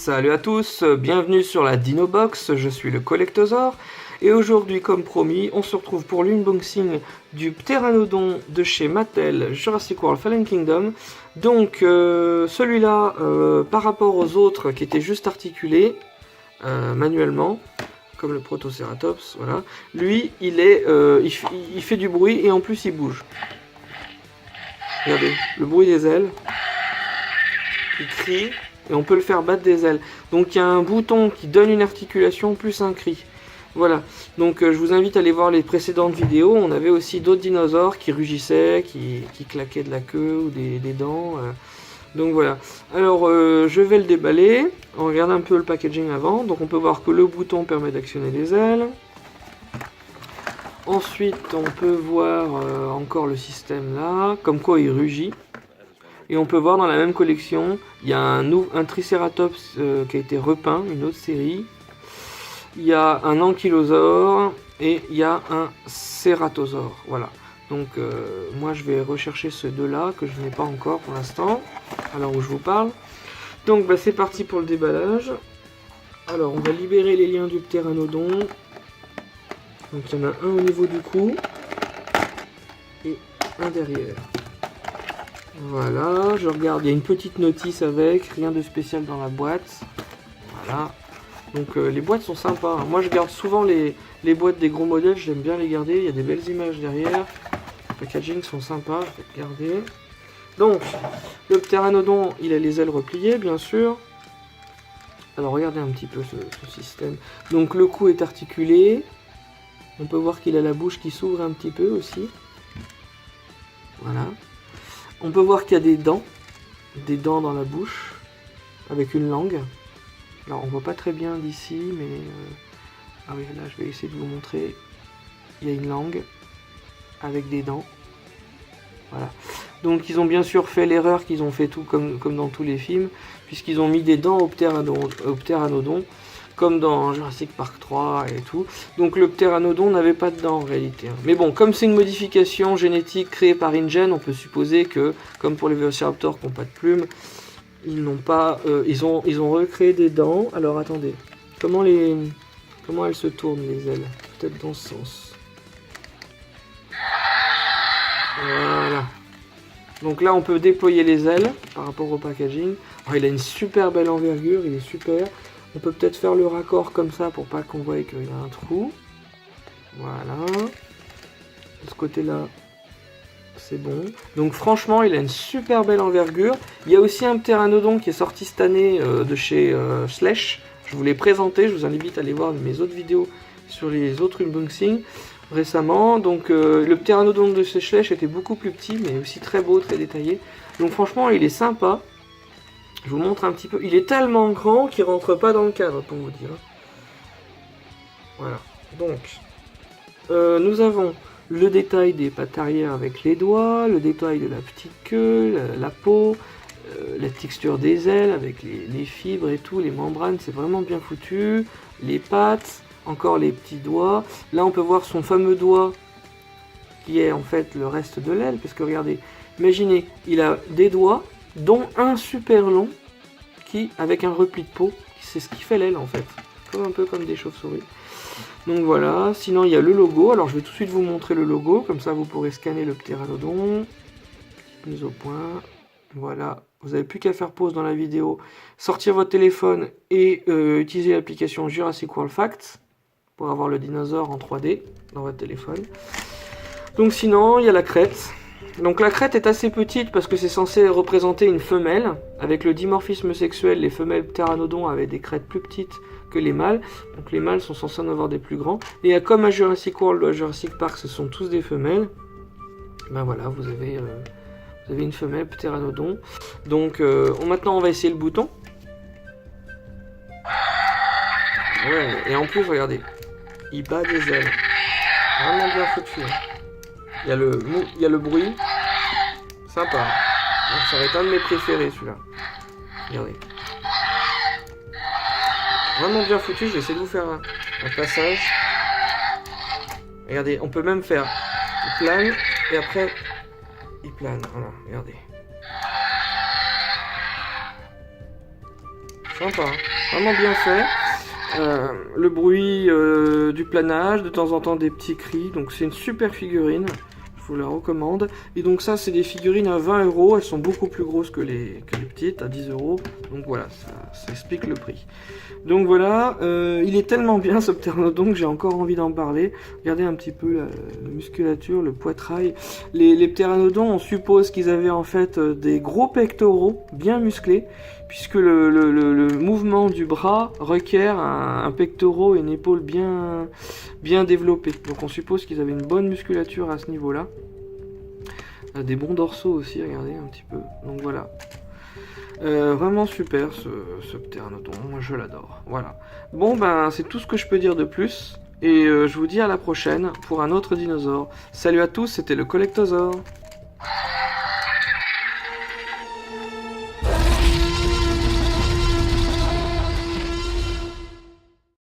Salut à tous, bienvenue sur la Dinobox, je suis le Collectosaur et aujourd'hui comme promis on se retrouve pour l'unboxing du Pteranodon de chez Mattel Jurassic World Fallen Kingdom. Donc celui-là par rapport aux autres qui étaient juste articulés manuellement comme le Protoceratops, voilà, lui il fait du bruit et en plus il bouge. Regardez, le bruit des ailes, il crie. Et on peut le faire battre des ailes. Donc il y a un bouton qui donne une articulation plus un cri. Voilà. Donc je vous invite à aller voir les précédentes vidéos. On avait aussi d'autres dinosaures qui rugissaient, qui claquaient de la queue ou des dents. Donc voilà. Alors je vais le déballer. On regarde un peu le packaging avant. Donc on peut voir que le bouton permet d'actionner les ailes. Ensuite on peut voir encore le système là. Comme quoi il rugit. Et on peut voir dans la même collection, il y a un Triceratops qui a été repeint, une autre série. Il y a un Ankylosaure et il y a un Ceratosaure. Voilà. Donc moi je vais rechercher ces deux-là que je n'ai pas encore pour l'instant, à l'heure où je vous parle. Donc c'est parti pour le déballage. Alors on va libérer les liens du Pteranodon. Donc il y en a un au niveau du cou et un derrière. Voilà, je regarde, il y a une petite notice avec, rien de spécial dans la boîte. Voilà, donc les boîtes sont sympas. Moi je garde souvent les boîtes des gros modèles, j'aime bien les garder, il y a des belles images derrière. Les packaging sont sympas, je vais regarder. Donc, le Pteranodon, il a les ailes repliées, bien sûr. Alors regardez un petit peu ce système. Donc le cou est articulé. On peut voir qu'il a la bouche qui s'ouvre un petit peu aussi. Voilà. On peut voir qu'il y a des dents dans la bouche, avec une langue. Alors on voit pas très bien d'ici, mais... Ah oui, là je vais essayer de vous montrer. Il y a une langue, avec des dents. Voilà. Donc ils ont bien sûr fait l'erreur qu'ils ont fait tout comme dans tous les films, puisqu'ils ont mis des dents au Pteranodon, comme dans Jurassic Park 3 et tout. Donc le Pteranodon n'avait pas de dents en réalité. Mais bon, comme c'est une modification génétique créée par InGen, on peut supposer que, comme pour les Velociraptors qui n'ont pas de plumes, ils n'ont pas, ils ont recréé des dents. Alors attendez, comment elles se tournent les ailes? Peut-être dans ce sens. Voilà. Donc là on peut déployer les ailes par rapport au packaging. Alors, il a une super belle envergure, il est super. On peut peut-être faire le raccord comme ça pour pas qu'on voie qu'il y a un trou. Voilà. De ce côté-là, c'est bon. Donc franchement, il a une super belle envergure. Il y a aussi un Pteranodon qui est sorti cette année de chez Slesh. Je vous l'ai présenté, je vous invite à aller voir mes autres vidéos sur les autres unboxings récemment. Donc le Pteranodon de chez Slesh était beaucoup plus petit, mais aussi très beau, très détaillé. Donc franchement, il est sympa. Je vous montre un petit peu. Il est tellement grand qu'il rentre pas dans le cadre, pour vous dire. Voilà. Donc, nous avons le détail des pattes arrière avec les doigts, le détail de la petite queue, la peau, la texture des ailes avec les fibres et tout, les membranes, c'est vraiment bien foutu. Les pattes, encore les petits doigts. Là, on peut voir son fameux doigt qui est en fait le reste de l'aile, parce que regardez, imaginez, il a des doigts, dont un super long, qui, avec un repli de peau, c'est ce qui fait l'aile en fait, un peu comme des chauves-souris. Donc voilà, sinon il y a le logo, alors je vais tout de suite vous montrer le logo, comme ça vous pourrez scanner le Pteranodon, mise au point, voilà, vous n'avez plus qu'à faire pause dans la vidéo, sortir votre téléphone et utiliser l'application Jurassic World Facts, pour avoir le dinosaure en 3D dans votre téléphone. Donc sinon, il y a la crête. Donc la crête est assez petite parce que c'est censé représenter une femelle. Avec le dimorphisme sexuel, les femelles Pteranodon avaient des crêtes plus petites que les mâles. Donc les mâles sont censés en avoir des plus grands. Et comme à Jurassic World ou à Jurassic Park, ce sont tous des femelles. Ben voilà, vous avez une femelle Pteranodon. Donc maintenant on va essayer le bouton. Ouais, et en plus regardez, il bat des ailes. Vraiment bien foutu. Il y a le bruit. Sympa. Donc ça va être un de mes préférés celui-là. Regardez. Vraiment bien foutu. Je vais essayer de vous faire un passage. Regardez, on peut même faire. Il plane et après il plane. Voilà, regardez. Sympa, hein. Vraiment bien fait. Le bruit du planage, de temps en temps des petits cris, donc c'est une super figurine, je vous la recommande. Et donc ça c'est des figurines à 20 €, elles sont beaucoup plus grosses que les petites, à 10 €, donc voilà, ça explique le prix. Donc voilà, il est tellement bien ce pteranodon que j'ai encore envie d'en parler. Regardez un petit peu la musculature, le poitrail. Les pteranodons, on suppose qu'ils avaient en fait des gros pectoraux bien musclés, puisque le mouvement du bras requiert un pectoral et une épaule bien développée. Donc on suppose qu'ils avaient une bonne musculature à ce niveau-là. Des bons dorsaux aussi, regardez un petit peu. Donc voilà. Vraiment super ce pteranodon, moi je l'adore. Voilà. Bon ben c'est tout ce que je peux dire de plus. Et je vous dis à la prochaine pour un autre dinosaure. Salut à tous, c'était le Collectosaure.